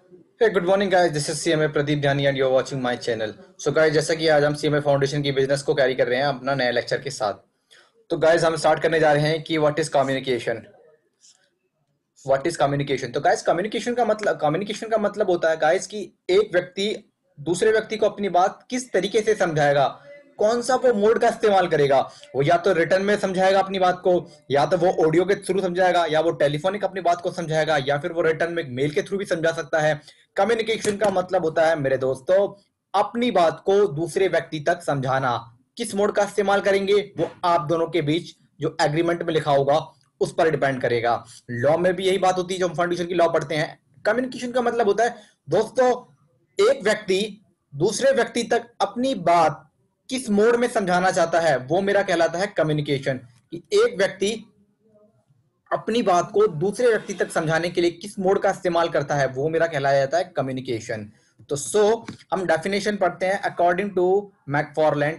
Hey, good morning guys. This is CMA Pradeep Dhani and you're watching my channel. So guys, जैसा कि आज हम CMA foundation की business को carry कर रहे हैं अपना नया लेक्चर के साथ। तो गाइज हम स्टार्ट करने जा रहे हैं कि व्हाट इज कम्युनिकेशन। तो गाइज कम्युनिकेशन का मतलब होता है गाइज कि एक व्यक्ति दूसरे व्यक्ति को अपनी बात किस तरीके से समझाएगा, कौन सा वो मोड का इस्तेमाल करेगा। वो या तो रिटर्न में समझाएगा अपनी बात को, या तो वो ऑडियो के थ्रू समझाएगा, या वो टेलीफोनिक अपनी बात को समझाएगा, या फिर वो रिटर्न में मेल के थ्रू भी समझा सकता है। कम्युनिकेशन का मतलब होता है मेरे दोस्तों अपनी बात को दूसरे व्यक्ति तक समझाना। किस मोड का इस्तेमाल करेंगे वो आप दोनों के बीच जो एग्रीमेंट में लिखा होगा उस पर डिपेंड करेगा। लॉ में भी यही बात होती है, जो हम फाउंडेशन की लॉ पढ़ते हैं। कम्युनिकेशन का मतलब होता है दोस्तों एक व्यक्ति दूसरे व्यक्ति तक अपनी बात किस मोड में समझाना चाहता है वो मेरा कहलाता है कम्युनिकेशन। कि एक व्यक्ति अपनी बात को दूसरे व्यक्ति तक समझाने के लिए किस मोड का इस्तेमाल करता है वो मेरा कहलाया जाता है कम्युनिकेशन। तो हम डेफिनेशन पढ़ते हैं according to McFarland.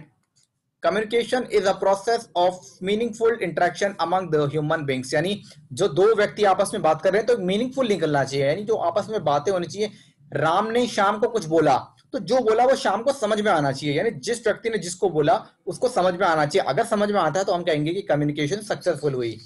Communication is a process of meaningful interaction among the human beings. यानी जो दो व्यक्ति आपस में बात कर रहे हैं तो मीनिंगफुल निकलना चाहिए, यानी जो आपस में बातें होनी चाहिए। राम ने शाम को कुछ बोला तो जो बोला वो शाम को समझ में आना चाहिए, यानी जिस व्यक्ति ने जिसको बोला उसको समझ में आना चाहिए। अगर समझ में आता है तो हम कहेंगे कि कम्युनिकेशन सक्सेसफुल हुई।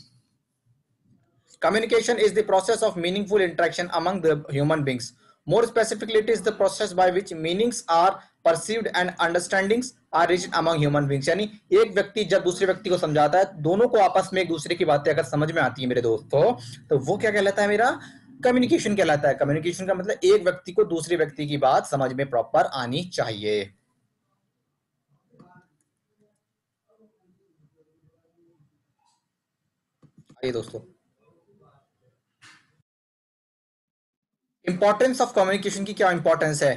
Communication is the process of meaningful interaction among the human beings. More specifically, it is the process by which meanings are perceived and understandings are reached among human beings. यानी एक व्यक्ति जब दूसरे व्यक्ति को समझाता है, दोनों को आपस में एक दूसरे की बातें अगर समझ में आती है मेरे दोस्तों, तो वो क्या कहलाता है, मेरा कम्युनिकेशन कहलाता है। कम्युनिकेशन का मतलब एक व्यक्ति को दूसरे व्यक्ति की बात समझ में प्रॉपर आनी चाहिए। आइए दोस्तों, इंपॉर्टेंस ऑफ कम्युनिकेशन की क्या इंपॉर्टेंस है।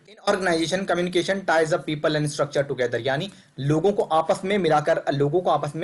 In organisation communication ties up people and structure together. यानी लोगों को आपस में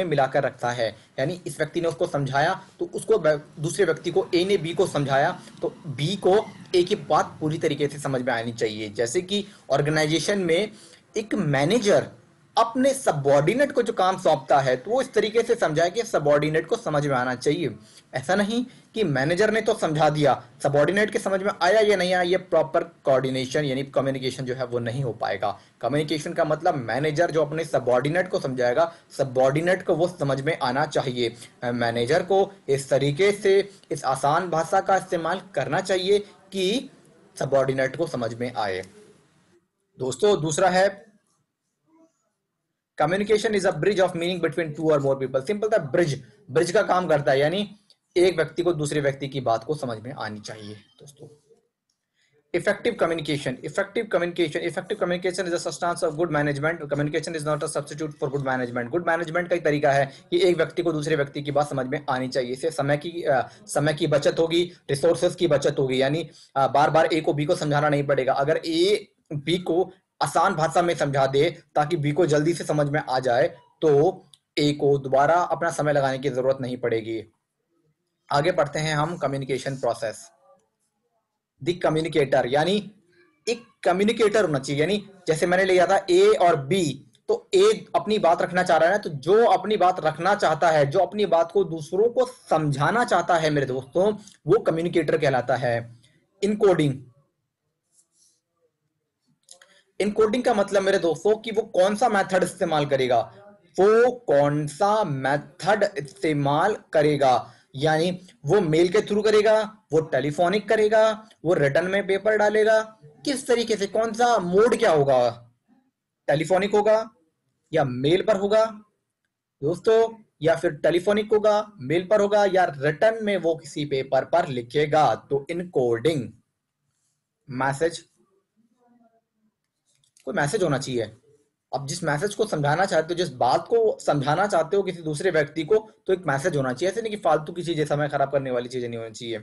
मिलाकर रखता है। यानी इस व्यक्ति ने उसको समझाया तो उसको दूसरे व्यक्ति को, ए ने बी को समझाया तो बी को ए की बात पूरी तरीके से समझ में आनी चाहिए। जैसे कि ऑर्गेनाइजेशन में एक मैनेजर अपने सबॉर्डिनेट को जो काम सौंपता है तो वो इस तरीके से समझाए कि सबॉर्डिनेट को समझ में आना चाहिए। ऐसा नहीं कि मैनेजर ने तो समझा दिया, सबॉर्डिनेट के समझ में आया या नहीं आया, ये प्रॉपर कोऑर्डिनेशन यानी कम्युनिकेशन जो है वो नहीं हो पाएगा। कम्युनिकेशन का मतलब मैनेजर जो अपने सबॉर्डिनेट को समझाएगा, सबॉर्डिनेट को वो समझ में आना चाहिए। मैनेजर को इस तरीके से इस आसान भाषा का इस्तेमाल करना चाहिए कि सबॉर्डिनेट को समझ में आए। दोस्तों दूसरा है communication is a bridge of meaning between two और मोर पीपल। सिंपल था, ब्रिज ब्रिज का काम करता है, यानी एक व्यक्ति को दूसरे व्यक्ति की बात को समझ में आनी चाहिए। दोस्तों effective communication is a substance of good management. Communication is not a substitute for good management. Good management का एक तरीका है कि एक व्यक्ति को दूसरे व्यक्ति की बात समझ में आनी चाहिए। इससे समय की बचत होगी, रिसोर्सेज की बचत होगी। यानी बार बार ए को बी को समझाना नहीं पड़ेगा। अगर ए बी को आसान भाषा में समझा दे ताकि बी को जल्दी से समझ में आ जाए तो ए को दोबारा अपना समय लगाने की जरूरत नहीं पड़ेगी। आगे पढ़ते हैं हम कम्युनिकेशन प्रोसेस। द कम्युनिकेटर, यानी एक कम्युनिकेटर होना चाहिए। यानी जैसे मैंने लिया था ए और बी, तो ए अपनी बात रखना चाह रहा है ना, तो जो अपनी बात रखना चाहता है, जो अपनी बात को दूसरों को समझाना चाहता है मेरे दोस्तों, वो कम्युनिकेटर कहलाता है। इनकोडिंग, इनकोडिंग का मतलब मेरे दोस्तों कि वो कौन सा मेथड इस्तेमाल करेगा, वो कौन सा मेथड इस्तेमाल करेगा। यानी वो मेल के थ्रू करेगा, वो टेलीफोनिक करेगा, वो रिटर्न में पेपर डालेगा, किस तरीके से, कौन सा मोड क्या होगा, टेलीफोनिक होगा या मेल पर होगा दोस्तों, या फिर टेलीफोनिक होगा, मेल पर होगा, या रिटर्न में वो किसी पेपर पर लिखेगा। तो इनकोडिंग, मैसेज, कोई मैसेज होना चाहिए। अब जिस मैसेज को समझाना चाहते हो, जिस बात को समझाना चाहते हो किसी दूसरे व्यक्ति को, तो एक मैसेज होना चाहिए। ऐसे नहीं कि फालतू की चीजें, समय खराब करने वाली चीजें नहीं होनी चाहिए।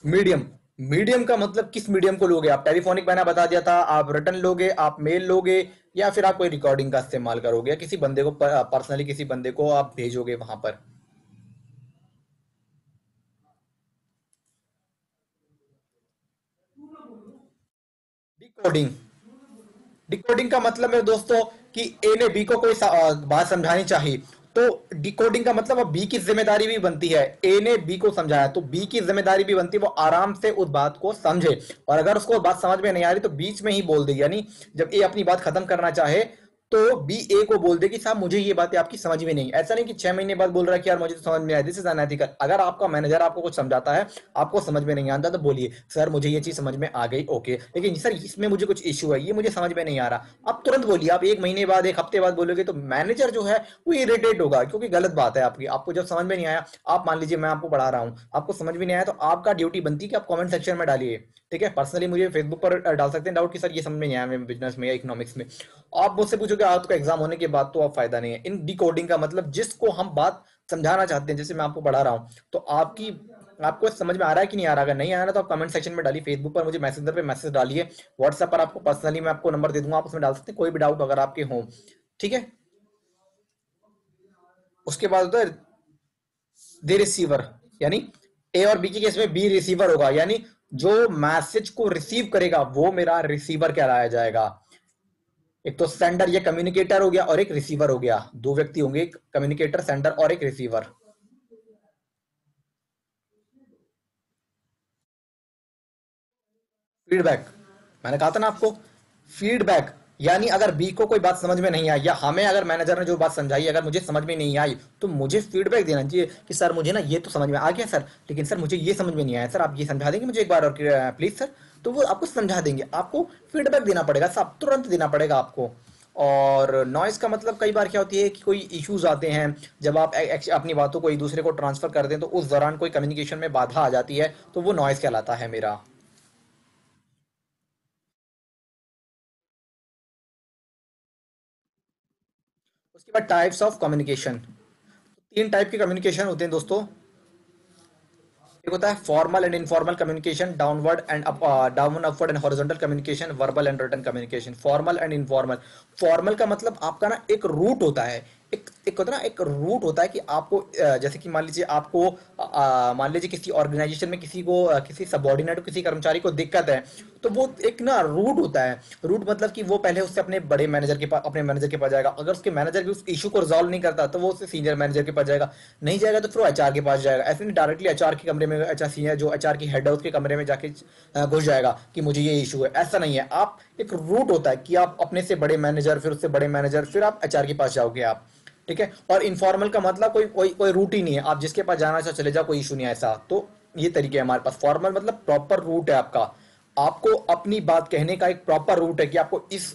मीडियम, मीडियम का मतलब किस मीडियम को लोगे आप। टेलीफोनिक मैंने बता दिया था, आप रिटर्न लोगे, आप मेल लोगे, या फिर आप कोई रिकॉर्डिंग का इस्तेमाल करोगे, या किसी बंदे को पर्सनली किसी बंदे को आप भेजोगे वहां पर। डिकोडिंग, डिकोडिंग का मतलब है दोस्तों कि ए ने बी को कोई बात समझानी चाहिए तो डिकोडिंग का मतलब अब बी की जिम्मेदारी भी बनती है, ए ने बी को समझाया तो बी की जिम्मेदारी भी बनती है वो आराम से उस बात को समझे, और अगर उसको बात समझ में नहीं आ रही तो बीच में ही बोल दे, यानी जब ए अपनी बात खत्म करना चाहे तो बी ए को बोल दे कि साहब मुझे ये बातें आपकी समझ में नहीं, ऐसा नहीं कि 6 महीने बाद बोल रहा है कि यार मुझे तो समझ में आया, दिस इज अनएथिकल। अगर आपका मैनेजर आपको कुछ समझाता है, आपको समझ में नहीं आता तो बोलिए सर मुझे ये चीज समझ में आ गई, ओके, लेकिन सर इसमें मुझे कुछ इश्यू है, ये मुझे समझ में नहीं आ रहा, आप तुरंत बोलिए। आप 1 महीने बाद 1 हफ्ते बाद बोलोगे तो मैनेजर जो है वो इरिटेट होगा, क्योंकि गलत बात है आपकी, आपको जब समझ में नहीं आया, आप मान लीजिए मैं आपको पढ़ा रहा हूँ, आपको समझ में नहीं आया तो आपका ड्यूटी बनती है कि आप कमेंट सेक्शन में डालिए, ठीक है, पर्सनली मुझे फेसबुक पर डाल सकते हैं डाउट कि सर ये समझ में नहीं आया मेरे बिजनेस में या इकोनॉमिक्स में, आप मुझसे पूछोगे आपका एग्जाम होने के बाद तो आप फायदा नहीं है। इन डिकोडिंग का मतलब जिसको हम बात समझाना चाहते हैं, जैसे मैं आपको पढ़ा रहा हूँ तो आपकी आपको समझ में आ रहा है कि नहीं आ रहा, अगर नहीं आ रहा तो आप कमेंट सेक्शन में डालिए, फेसबुक पर मुझे मैसेंजर पे मैसेज डालिए, व्हाट्सएप पर आपको पर्सनली मैं आपको नंबर दे दूंगा, आप उसमें डाल सकते हैं कोई भी डाउट अगर आपके हों, ठीक है। उसके बाद होता है दे रिसीवर, यानी ए और बी के केस में बी रिसीवर होगा, यानी जो मैसेज को रिसीव करेगा वो मेरा रिसीवर कहलाया जाएगा। एक तो सेंडर या कम्युनिकेटर हो गया और एक रिसीवर हो गया, दो व्यक्ति होंगे, एक कम्युनिकेटर सेंडर और एक रिसीवर। फीडबैक, मैंने कहा था ना आपको, फीडबैक यानी अगर बी को कोई बात समझ में नहीं आई या हमें अगर मैनेजर ने जो बात समझाई अगर मुझे समझ में नहीं आई तो मुझे फीडबैक देना चाहिए कि सर मुझे ना ये तो समझ में आ गया सर, लेकिन सर मुझे ये समझ में नहीं आया सर, आप ये समझा देंगे मुझे एक बार और प्लीज सर, तो वो आपको समझा देंगे, आपको फीडबैक देना पड़ेगा, सब तुरंत देना पड़ेगा आपको। और नॉइस का मतलब कई बार क्या होती है कि कोई इश्यूज आते हैं, जब आप अपनी बातों को एक दूसरे को ट्रांसफर कर दें तो उस दौरान कोई कम्युनिकेशन में बाधा आ जाती है तो वो नॉइस कहलाता है मेरा। उसके बाद टाइप्स ऑफ कम्युनिकेशन, तीन टाइप के कम्युनिकेशन होते हैं दोस्तों। एक होता है formal and informal communication, downward and down upward and horizontal communication, verbal and written communication. Formal and informal, formal का मतलब आपका ना एक रूट होता है, एक एक होता है ना, एक रूट होता है कि आपको जैसे कि मान लीजिए आपको मान लीजिए किसी ऑर्गेनाइजेशन में किसी को किसी सबॉर्डिनेट किसी कर्मचारी को दिक्कत है तो वो एक ना रूट होता है। रूट मतलब कि वो पहले उससे अपने बड़े मैनेजर के पास अपने मैनेजर के पास जाएगा, अगर उसके मैनेजर भी उस इशू को रिजॉल्व नहीं करता तो वो उससे सीनियर मैनेजर के पास जाएगा, नहीं जाएगा तो फिर वो एचआर के पास जाएगा, ऐसे नहीं डायरेक्टली एचआर के कमरे में, एचआर सीनियर जो एचआर की हेड है उसके कमरे में जाके घुस जाएगा कि मुझे ये इशू है, ऐसा नहीं है। आप एक रूट होता है कि आप अपने से बड़े मैनेजर फिर उससे बड़े मैनेजर फिर आप एचआर के पास जाओगे आप, ठीक है। और इनफॉर्मल का मतलब कोई कोई कोई रूट ही नहीं है, आप जिसके पास जाना चाहो चले जाओ, कोई इशू नहीं है ऐसा। तो ये तरीके है हमारे पास। फॉर्मल मतलब प्रॉपर रूट है आपका, आपको अपनी बात कहने का एक प्रॉपर रूट है कि आपको इस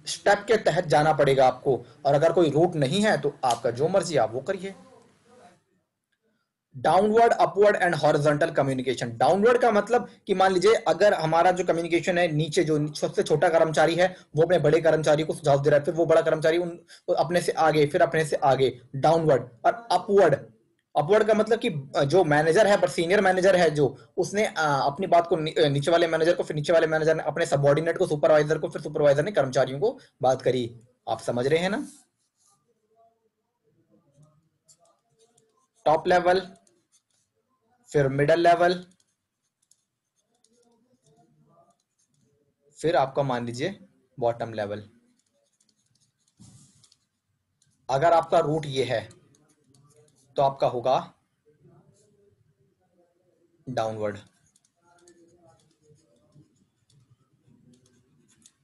स्टेप के तहत जाना पड़ेगा आपको, और अगर कोई रूट नहीं है तो आपका जो मर्जी आप वो करिए। Downward upward and horizontal communication, downward का मतलब कि मान लीजिए अगर हमारा जो कम्युनिकेशन है नीचे जो सबसे छोटा कर्मचारी है वो अपने बड़े कर्मचारी को सुझाव दे रहा है, फिर वो बड़ा कर्मचारी उन अपने से आगे फिर अपने से आगे, डाउनवर्ड। और अपवर्ड, अपवर्ड का मतलब कि जो मैनेजर है पर सीनियर मैनेजर है जो उसने अपनी बात को नीचे वाले मैनेजर को, फिर नीचे वाले मैनेजर ने अपने सबॉर्डिनेट को, सुपरवाइजर को, फिर सुपरवाइजर ने कर्मचारियों को बात करी। आप समझ रहे हैं ना। टॉप लेवल, फिर मिडल लेवल, फिर आपका मान लीजिए बॉटम लेवल। अगर आपका रूट ये है तो आपका होगा डाउनवर्ड,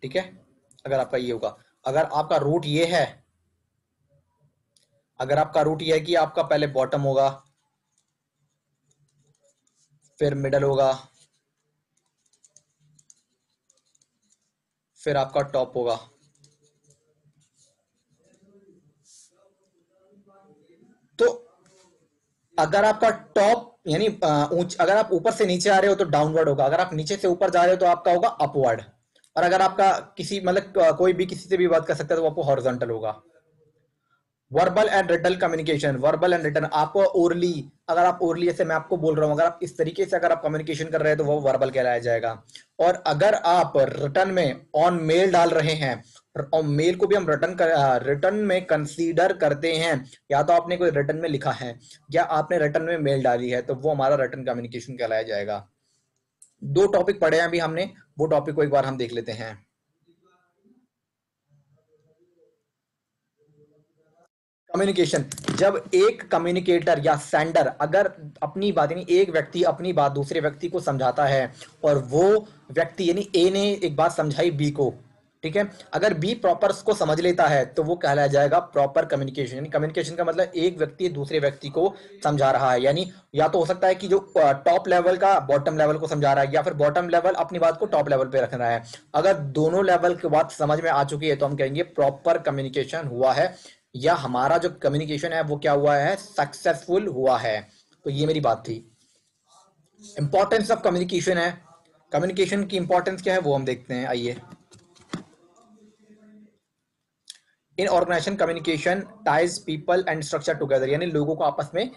ठीक है। अगर आपका ये होगा, अगर आपका रूट ये है, अगर आपका रूट ये है कि आपका पहले बॉटम होगा, फिर मिडल होगा, फिर आपका टॉप होगा, तो अगर आपका टॉप यानी अगर आप ऊपर से नीचे आ रहे हो तो डाउनवर्ड होगा, अगर आप नीचे से ऊपर जा रहे हो तो आपका होगा अपवर्ड, और अगर आपका किसी मतलब कोई भी किसी से भी बात कर सकता है तो वो आपको हॉरिजॉन्टल होगा। Verbal and written communication, verbal and written, आपको ओरली, अगर आप ओरली ऐसे मैं आपको बोल रहा हूं, अगर आप इस तरीके से अगर आप कम्युनिकेशन कर रहे हैं तो वो वर्बल कहलाया जाएगा। और अगर आप रिटर्न में ऑन मेल डाल रहे हैं, और मेल को भी हम रिटर्न में कंसीडर करते हैं, या तो आपने कोई रिटर्न में लिखा है या आपने रिटर्न में मेल डाली है तो वो हमारा रिटर्न कम्युनिकेशन कहलाया जाएगा। दो टॉपिक पढ़े हैं अभी हमने, वो टॉपिक को एक बार हम देख लेते हैं। कम्युनिकेशन, जब एक कम्युनिकेटर या सेंडर अगर अपनी बात यानी एक व्यक्ति अपनी बात दूसरे व्यक्ति को समझाता है और वो व्यक्ति यानी ए ने एक बात समझाई बी को, ठीक है, अगर बी प्रॉपर उसको समझ लेता है तो वो कहलाया जाएगा प्रॉपर कम्युनिकेशन। यानी कम्युनिकेशन का मतलब एक व्यक्ति दूसरे व्यक्ति को समझा रहा है, यानी या तो हो सकता है कि जो टॉप लेवल का बॉटम लेवल को समझा रहा है या फिर बॉटम लेवल अपनी बात को टॉप लेवल पे रख रहा है। अगर दोनों लेवल की बात समझ में आ चुकी है तो हम कहेंगे प्रॉपर कम्युनिकेशन हुआ है, या हमारा जो कम्युनिकेशन है वो क्या हुआ है, सक्सेसफुल हुआ है। तो ये मेरी बात थी। इंपॉर्टेंस ऑफ कम्युनिकेशन है, कम्युनिकेशन की इंपॉर्टेंस क्या है वो हम देखते हैं, आइए। In organisation communication ties people and structure together, यानी लोगों को आपस में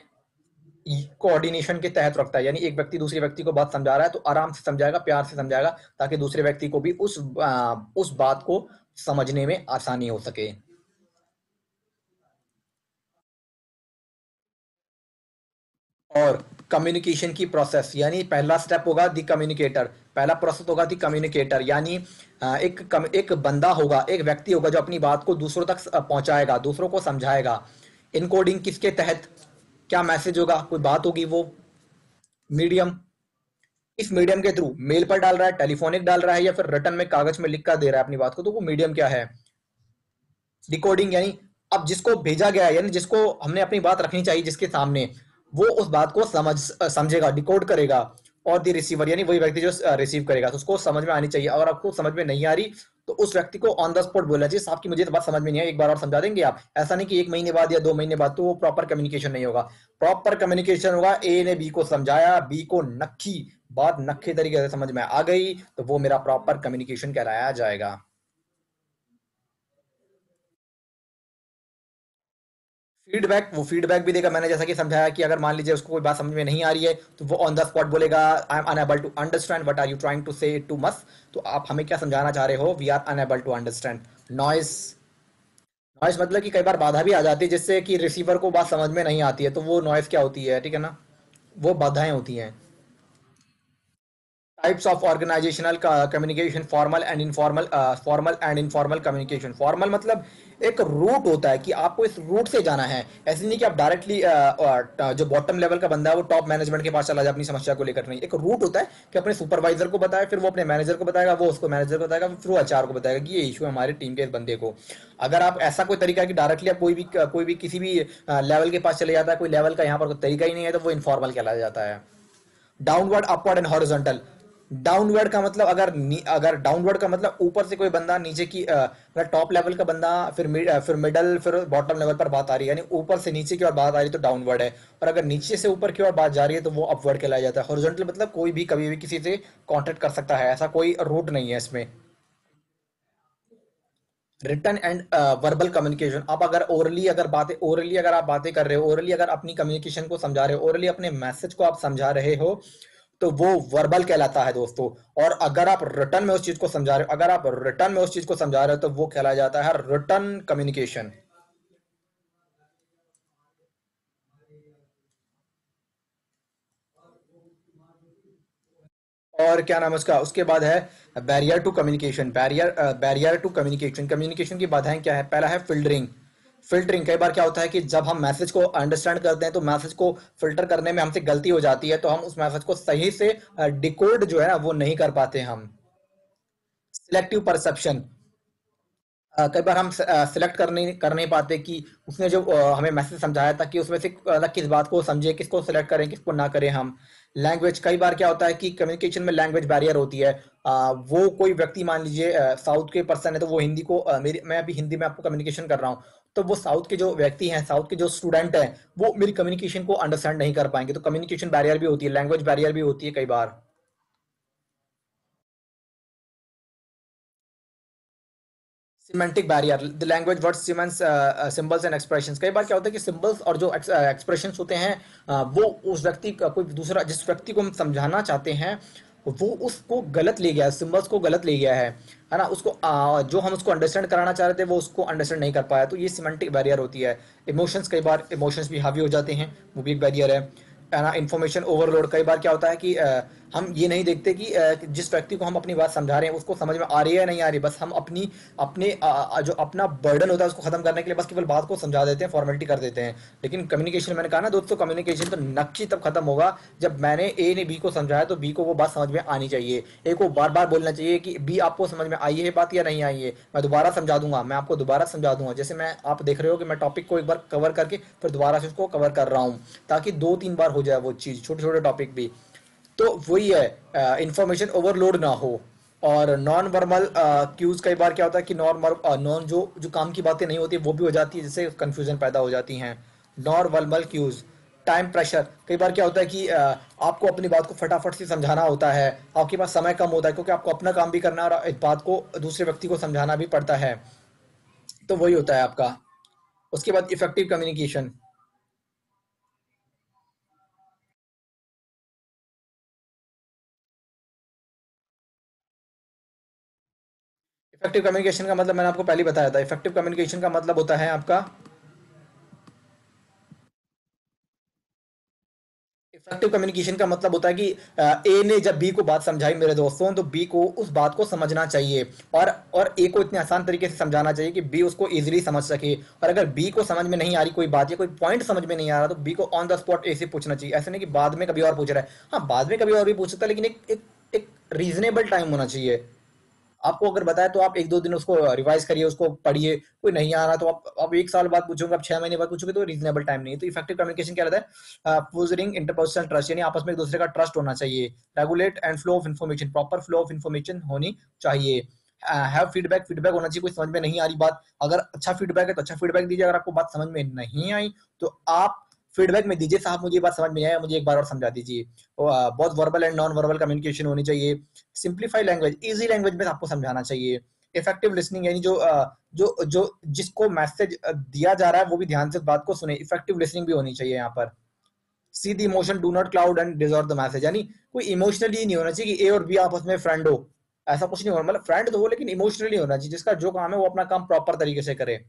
कोऑर्डिनेशन के तहत रखता है। यानी एक व्यक्ति दूसरे व्यक्ति को बात समझा रहा है तो आराम से समझाएगा, प्यार से समझाएगा, ताकि दूसरे व्यक्ति को भी उस बात को समझने में आसानी हो सके। और कम्युनिकेशन की प्रोसेस, यानी पहला स्टेप होगा दी कम्युनिकेटर, पहला प्रोसेस होगा दी कम्युनिकेटर, यानी एक बंदा होगा, एक व्यक्ति होगा जो अपनी बात को दूसरों तक पहुंचाएगा, दूसरों को समझाएगा। इनकोडिंग किसके तहत, क्या मैसेज होगा, कोई बात होगी, वो मीडियम, इस मीडियम के थ्रू मेल पर डाल रहा है, टेलीफोनिक डाल रहा है, या फिर रिटर्न में कागज में लिख कर दे रहा है अपनी बात को, तो वो मीडियम क्या है। डिकोडिंग, यानी अब जिसको भेजा गया है, यानी जिसको हमने अपनी बात रखनी चाहिए जिसके सामने, वो उस बात को समझेगा, डिकोड करेगा। और दी रिसीवर, यानी वही व्यक्ति जो रिसीव करेगा, तो उसको समझ में आनी चाहिए। अगर आपको समझ में नहीं आ रही तो उस व्यक्ति को ऑन द स्पॉट बोलना चाहिए, साहब की मुझे तो बात समझ में नहीं है, एक बार और समझा देंगे आप। ऐसा नहीं कि 1 महीने बाद या 2 महीने बाद, तो वो प्रॉपर कम्युनिकेशन नहीं होगा। प्रॉपर कम्युनिकेशन होगा, ए ने बी को समझाया, बी को नक्की बात नक्खे तरीके से समझ में आ गई, तो वो मेरा प्रॉपर कम्युनिकेशन कहलाया जाएगा। फीडबैक, वो फीडबैक भी देगा, मैंने जैसा कि समझाया कि अगर मान लीजिए उसको कोई बात समझ में नहीं आ रही है तो वो ऑन द स्पॉट बोलेगा, I am unable to understand what are you trying to say to us, तो आप हमें क्या समझाना चाह रहे हो, we are unable to understand. Noise, noise मतलब कि कई बार बाधा भी आ जाती है जिससे कि रिसीवर को बात समझ में नहीं आती है, तो वो नॉइस क्या होती है, ठीक है ना, वो बाधाएं होती हैं। Types of organizational communication, formal and informal, formal and informal communication. Formal मतलब एक रूट होता है कि आपको इस रूट से जाना है, ऐसे नहीं कि आप डायरेक्टली जो बॉटम लेवल का बंदा है वो टॉप मैनेजमेंट के पास चला जाए अपनी समस्या को लेकर, नहीं, एक रूट होता है कि अपने सुपरवाइजर को बताए, फिर वो अपने मैनेजर को बताएगा, वो उसको मैनेजर को बताएगा, फिर वो एचआर को बताएगा कि ये इशू है हमारे टीम के इस बंदे को। अगर आप ऐसा कोई तरीका है कि डायरेक्टली आप कोई भी किसी भी लेवल के पास चले जाता है, कोई लेवल का यहाँ पर कोई तरीका ही नहीं है, तो वो इनफॉर्मल कहलाया जाता है। Downward, upward and horizontal. Downward का मतलब अगर डाउनवर्ड का मतलब ऊपर से कोई बंदा नीचे की मतलब टॉप लेवल का बंदा, फिर मिडल, फिर बॉटम लेवल पर बात आ रही है, यानी ऊपर से नीचे की ओर बात आ रही है तो डाउनवर्ड है। और अगर नीचे से ऊपर की ओर बात जा रही है तो वो अपवर्ड कहलाया जाता है। हॉरिजॉन्टल मतलब कोई भी कभी भी किसी से कॉन्टेक्ट कर सकता है, ऐसा कोई रूट नहीं है इसमें। रिटन एंड वर्बल कम्युनिकेशन, आप अगर ओरली अगर आप बातें कर रहे हो, ओरली अगर अपनी कम्युनिकेशन को समझा रहे हो, ओरली अपने मैसेज को आप समझा रहे हो, तो वो वर्बल कहलाता है दोस्तों। और अगर आप रिटर्न में उस चीज को समझा रहे हो, अगर आप रिटर्न में उस चीज को समझा रहे हो तो वो कहलाया जाता है रिटर्न कम्युनिकेशन। और क्या नाम है उसका, उसके बाद है barrier to communication. Barrier to communication, communication की बाधाएं क्या है, पहला है फिल्टरिंग। फिल्टरिंग, कई बार क्या होता है कि जब हम मैसेज को अंडरस्टैंड करते हैं तो मैसेज को फिल्टर करने में हमसे गलती हो जाती है, तो हम उस मैसेज को सही से डिकोड जो है ना वो नहीं कर पाते हम। सिलेक्टिव परसेप्शन, कई बार हम सिलेक्ट कर नहीं पाते कि उसने जो हमें मैसेज समझाया था कि उसमें से किस बात को समझे, किसको सिलेक्ट करें किसको ना करें हम। लैंग्वेज, कई बार क्या होता है कि कम्युनिकेशन में लैंग्वेज बैरियर होती है। वो कोई व्यक्ति मान लीजिए साउथ के पर्सन है तो वो हिंदी को मैं अभी हिंदी में आपको कम्युनिकेशन कर रहा हूँ, तो वो साउथ के जो व्यक्ति हैं, साउथ के जो स्टूडेंट हैं, वो मेरी कम्युनिकेशन को अंडरस्टैंड नहीं कर पाएंगे, तो कम्युनिकेशन बैरियर भी होती है, लैंग्वेज बैरियर भी होती है कई बार। Semantic barrier, the language words semantics symbols and expressions, कई बार क्या होता है कि सिंबल्स और जो एक्सप्रेशंस होते हैं वो उस व्यक्ति का, कोई दूसरा जिस व्यक्ति को हम समझाना चाहते हैं वो उसको गलत ले गया है, सिंबल्स को गलत ले गया है ना, उसको जो हम उसको अंडरस्टैंड कराना चाह रहे थे वो उसको अंडरस्टैंड नहीं कर पाया, तो ये सिमेंटिक बैरियर होती है। इमोशंस, कई बार इमोशंस भी हावी हो जाते हैं, वो भी एक बैरियर है ना। इन्फॉर्मेशन ओवरलोड, कई बार क्या होता है कि हम ये नहीं देखते कि जिस व्यक्ति को हम अपनी बात समझा रहे हैं उसको समझ में आ रही है या नहीं आ रही, बस हम अपनी अपने जो अपना बर्डन होता है उसको खत्म करने के लिए बस केवल बात को समझा देते हैं, फॉर्मेलिटी कर देते हैं। लेकिन कम्युनिकेशन, मैंने कहा ना दोस्तों, कम्युनिकेशन तो नक्की तब खत्म होगा जब मैंने ए ने बी को समझाया तो बी को वो बात समझ में आनी चाहिए। ए को बार बार बोलना चाहिए कि बी आपको समझ में आई है बात या नहीं आई है, मैं दोबारा समझा दूंगा, मैं आपको दोबारा समझा दूंगा। जैसे मैं, आप देख रहे हो कि मैं टॉपिक को एक बार कवर करके फिर दोबारा से उसको कवर कर रहा हूँ, ताकि 2-3 बार हो जाए वो चीज़, छोटे छोटे टॉपिक भी। तो वही है, इंफॉर्मेशन ओवरलोड ना हो। और नॉन वर्बल क्यूज, कई बार क्या होता है कि नॉन जो जो काम की बातें नहीं होती वो भी हो जाती है, जिससे कंफ्यूजन पैदा हो जाती हैं। Non verbal cues, time pressure, कई बार क्या होता है कि आपको अपनी बात को फटाफट से समझाना होता है, आपके पास समय कम होता है क्योंकि आपको अपना काम भी करना है और इस बात को दूसरे व्यक्ति को समझाना भी पड़ता है। तो वही होता है आपका। उसके बाद इफेक्टिव कम्युनिकेशन। इफेक्टिव कम्युनिकेशन का मतलब मैंने आपको पहले ही बताया था। इफेक्टिव कम्युनिकेशन का मतलब होता है आपका, इफेक्टिव कम्युनिकेशन का मतलब होता है कि ए ने जब बी को बात समझाई मेरे दोस्तों, तो बी को उस बात को समझना चाहिए, और ए को इतने आसान तरीके से समझाना चाहिए कि बी उसको इजीली समझ सके। और अगर बी को समझ में नहीं आ रही कोई बात या कोई पॉइंट समझ में नहीं आ रहा, तो बी को ऑन द स्पॉट ए से पूछना चाहिए। ऐसे नहीं कि बाद में कभी और पूछ रहा है, हाँ बाद में कभी और भी पूछ सकता है, लेकिन एक रीजनेबल टाइम होना चाहिए। आपको अगर बताया तो आप 1-2 दिन उसको रिवाइज करिए, उसको पढ़िए। कोई नहीं आ रहा तो आप 1 साल बाद पूछोगे, आप 6 महीने बाद पूछोगे, तो रीजनेबल टाइम नहीं है। तो इफेक्टिव कम्युनिकेशन क्या रहता है? फोस्टरिंग इंटरपर्सनल ट्रस्ट, यानी आपस में एक दूसरे का ट्रस्ट होना चाहिए। Regulate and flow of information, proper flow of information होनी चाहिए। हैव फीडबैक, फीडबैक होना चाहिए। कोई समझ में नहीं आ रही बात, अगर अच्छा फीडबैक है तो अच्छा फीडबैक दीजिए, अगर आपको बात समझ में नहीं आई तो आप फीडबैक में दीजिए, साहब मुझे ये बात समझ में नहीं आया, मुझे एक बार और समझा दीजिए। बहुत verbal and non verbal communication होनी चाहिए। सिंप्लीफाई लैंग्वेज, इजी लैंग्वेज में आपको समझाना चाहिए। इफेक्टिव लिसनिंग, यानी जो जिसको मैसेज दिया जा रहा है वो भी ध्यान से बात को सुने। इफेक्टिव लिसनिंग भी होनी चाहिए यहाँ पर। See the emotion, do not cloud and dissolve the message, यानी कोई इमोशनली नहीं होना चाहिए कि ए और बी आपस में फ्रेंड हो। ऐसा कुछ नहीं होना, मतलब फ्रेंड तो हो लेकिन इमोशनली होना चाहिए। जिसका जो काम है वो अपना काम प्रॉपर तरीके से करे।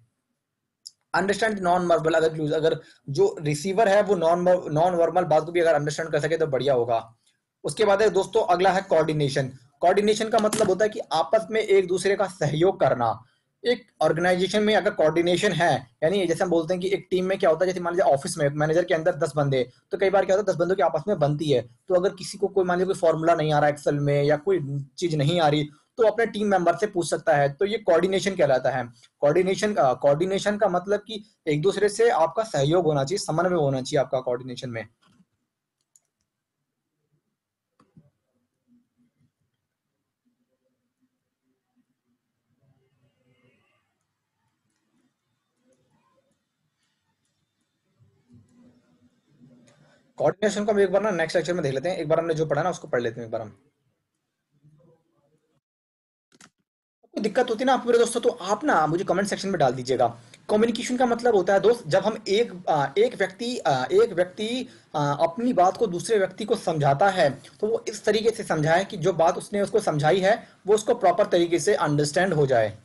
अंडरस्टैंड नॉन वर्बल, अगर जो रिसीवर है वो नॉन वर्बल बात को भी अगर अंडरस्टैंड कर सके तो बढ़िया होगा। उसके बाद है दोस्तों, अगला है कोऑर्डिनेशन। कोऑर्डिनेशन का मतलब होता है कि आपस में एक दूसरे का सहयोग करना। एक ऑर्गेनाइजेशन में अगर कोऑर्डिनेशन है, यानी जैसे हम बोलते हैं कि एक टीम में क्या होता है, जैसे मान लीजिए ऑफिस में मैनेजर के अंदर 10 बंदे, तो कई बार क्या होता है 10 बंदों की आपस में बनती है। तो अगर किसी को कोई, मान लीजिए कोई फॉर्मूला नहीं आ रहा एक्सेल में या कोई चीज नहीं आ रही, तो अपने टीम मेंबर से पूछ सकता है। तो ये कोऑर्डिनेशन कहलाता है। कोऑर्डिनेशन का मतलब कि एक दूसरे से आपका सहयोग होना चाहिए, समन्वय होना चाहिए आपका कोऑर्डिनेशन में। कोऑर्डिनेशन को हम एक बार ना नेक्स्ट लेक्चर में देख लेते हैं। एक बार हमने जो पढ़ा ना उसको पढ़ लेते हैं एक बार हम। कोई दिक्कत होती है ना आपको मेरे दोस्तों, तो आप ना मुझे कमेंट सेक्शन में डाल दीजिएगा। कम्युनिकेशन का मतलब होता है दोस्त, जब हम एक व्यक्ति अपनी बात को दूसरे व्यक्ति को समझाता है, तो वो इस तरीके से समझाए कि जो बात उसने उसको समझाई है वो उसको प्रॉपर तरीके से अंडरस्टैंड हो जाए।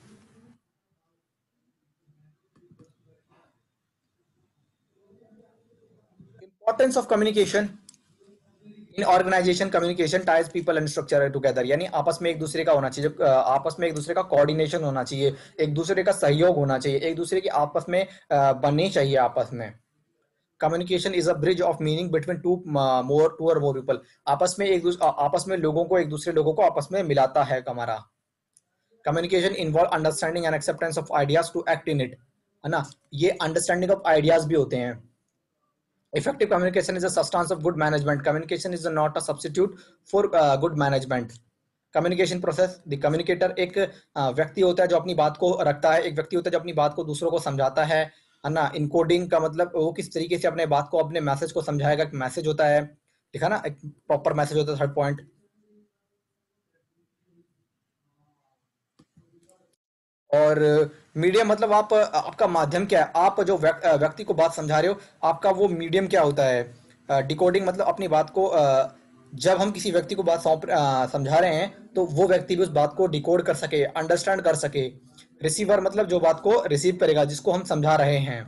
Importance of communication in organisation. Communication ties people and structure together, यानी आपस में एक दूसरे का होना चाहिए, आपस में एक दूसरे का कोऑर्डिनेशन होना चाहिए, एक दूसरे का सहयोग होना चाहिए, एक दूसरे की आपस में बननी चाहिए आपस में। Communication is a bridge of meaning between two और मोर पीपल। आपस में लोगों को, एक दूसरे लोगों को आपस में मिलाता है हमारा। Communication involve understanding and acceptance of ideas to act in it, है ना। ये अंडरस्टैंडिंग ऑफ आइडियाज भी होते हैं। Effective communication is a substance of good management. Communication is not a substitute for good management. Communication process, the communicator एक व्यक्ति होता है जो अपनी बात को रखता है, एक व्यक्ति होता है जो अपनी बात को दूसरों को समझाता है ना। इनकोडिंग का मतलब वो किस तरीके से अपने बात को, अपने मैसेज को समझाएगा। मैसेज होता है, देखा ना, एक प्रॉपर मैसेज होता है, थर्ड पॉइंट। और मीडियम मतलब आप, आपका माध्यम क्या है, आप जो व्यक्ति को बात समझा रहे हो, आपका वो मीडियम क्या होता है। डिकोडिंग मतलब अपनी बात को, जब हम किसी व्यक्ति को बात समझा रहे हैं तो वो व्यक्ति भी उस बात को डिकोड कर सके, अंडरस्टैंड कर सके। रिसीवर मतलब जो बात को रिसीव करेगा, जिसको हम समझा रहे हैं।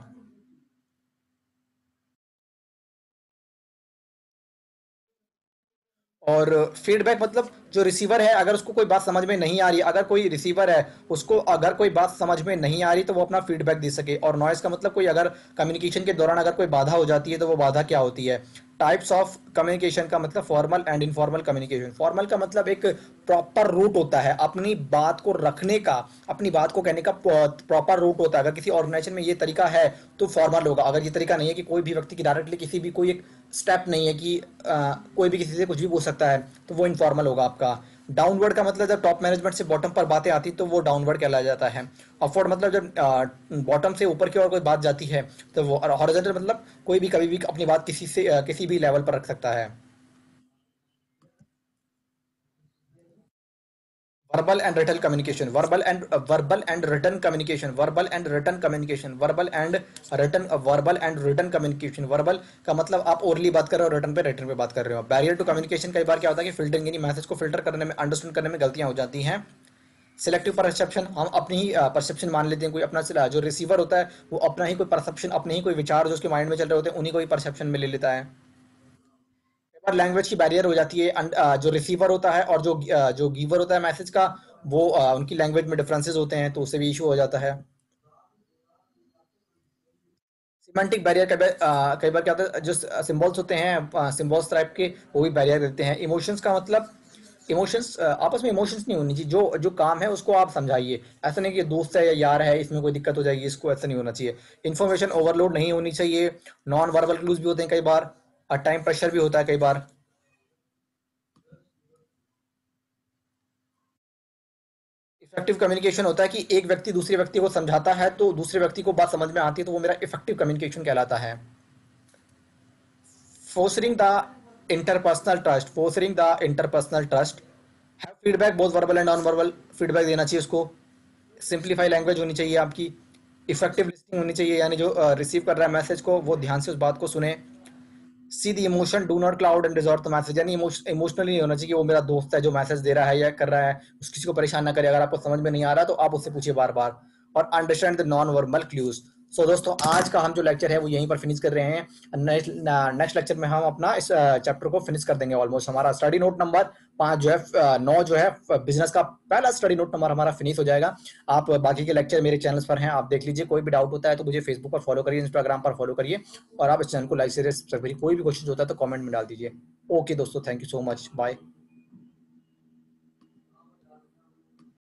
और फीडबैक मतलब जो रिसीवर है, अगर उसको कोई बात समझ में नहीं आ रही, अगर कोई रिसीवर है उसको अगर कोई बात समझ में नहीं आ रही तो वो अपना फीडबैक दे सके। और नॉइस का मतलब कोई अगर कम्युनिकेशन के दौरान अगर कोई बाधा हो जाती है तो वो बाधा क्या होती है। टाइप्स ऑफ कम्युनिकेशन का मतलब formal and informal communication. Formal का मतलब एक प्रॉपर रूट होता है अपनी बात को रखने का, अपनी बात को कहने का प्रॉपर रूट होता है। अगर किसी ऑर्गेनाइजेशन में ये तरीका है तो फॉर्मल होगा। अगर ये तरीका नहीं है कि कोई भी व्यक्ति की डायरेक्टली किसी भी कोई एक स्टेप नहीं है कि कोई भी किसी से कुछ भी पूछ सकता है, तो वो इनफॉर्मल होगा आपका। डाउनवर्ड का मतलब जब टॉप मैनेजमेंट से बॉटम पर बातें आती तो वो डाउनवर्ड कहलाया जाता है। अपवर्ड मतलब जब बॉटम से ऊपर की ओर कोई बात जाती है तो वो। और हॉरिजॉन्टल मतलब कोई भी कभी भी अपनी बात किसी से किसी भी लेवल पर रख सकता है। Verbal and written communication, verbal and written communication, verbal and written communication, verbal and written communication. Verbal का मतलब आप ओरली बात कर रहे हो, रिटन पे बात कर रहे हो। बैरियर टू कम्युनिकेशन कई बार क्या होता है कि फिल्टरिंग यानी मैसेज को फिल्टर करने में, अंडरस्टैंड करने में गलतियां हो जाती हैं। सिलेक्टिव परसेप्शन, हम अपनी ही परसेप्शन मान लेते हैं। कोई अपना जो रिसीवर होता है वो अपना ही कोई परसेप्शन, अपने ही कोई विचार जो उसके माइंड में चल रहे होते हैं उन्हीं को ही परसेप्शन में ले लेता है। कई बार लैंग्वेज की बैरियर हो जाती है। जो रिसीवर होता है और जो गिवर होता है मैसेज का, वो उनकी लैंग्वेज में डिफरेंसेस होते हैं तो उससे भी इशू हो जाता है। सिमेंटिक बैरियर कई बार क्या होता है, जो सिंबल्स होते हैं सिंबल्स टाइप के, वो भी बैरियर देते हैं। इमोशंस का मतलब, इमोशंस आपस में इमोशंस नहीं होनी चाहिए। जो जो काम है उसको आप समझाइए। ऐसा नहीं कि दोस्त है या यार है इसमें कोई दिक्कत हो जाएगी, इसको ऐसा नहीं होना चाहिए। इन्फॉर्मेशन ओवरलोड नहीं होनी चाहिए। नॉन वर्बल क्लूज भी होते हैं कई बार, और टाइम प्रेशर भी होता है कई बार। इफेक्टिव कम्युनिकेशन होता है कि एक व्यक्ति दूसरे व्यक्ति को समझाता है तो दूसरे व्यक्ति को बात समझ में आती है, तो वो मेरा इफेक्टिव कम्युनिकेशन कहलाता है। Fostering the interpersonal trust, fostering the interpersonal trust. Have feedback both verbal and non verbal, feedback देना चाहिए उसको। सिंप्लीफाई लैंग्वेज होनी चाहिए आपकी। इफेक्टिव लिस्टिंग होनी चाहिए, यानी जो रिसीव कर रहा है मैसेज को वो ध्यान से उस बात को सुने। सी the emotion, do not cloud and resort the message, यानी इमोशनली नहीं होना चाहिए कि वो मेरा दोस्त है जो मैसेज दे रहा है या कर रहा है, उस किसी को परेशान ना करे। अगर आपको समझ में नहीं आ रहा तो आप उससे पूछिए बार बार। और understand the non verbal clues. So दोस्तों, आज का हम जो लेक्चर है वो यहीं पर फिनिश कर रहे हैं। नेक्स्ट लेक्चर में हम अपना इस चैप्टर को फिनिश कर देंगे। ऑलमोस्ट हमारा स्टडी नोट नंबर 5 जो है 9 जो है बिजनेस का पहला स्टडी नोट नंबर हमारा फिनिश हो जाएगा। आप बाकी के लेक्चर मेरे चैनल पर हैं, आप देख लीजिए। कोई भी डाउट होता है तो मुझे फेसबुक पर फॉलो करिए, इंस्टाग्राम पर फॉलो करिए, और आप इस चैनल को लाइक शेयर सब्सक्राइब करिए। कोई भी क्वेश्चन होता है तो कमेंट में डाल दीजिए। ओके दोस्तों, thank you so much, bye.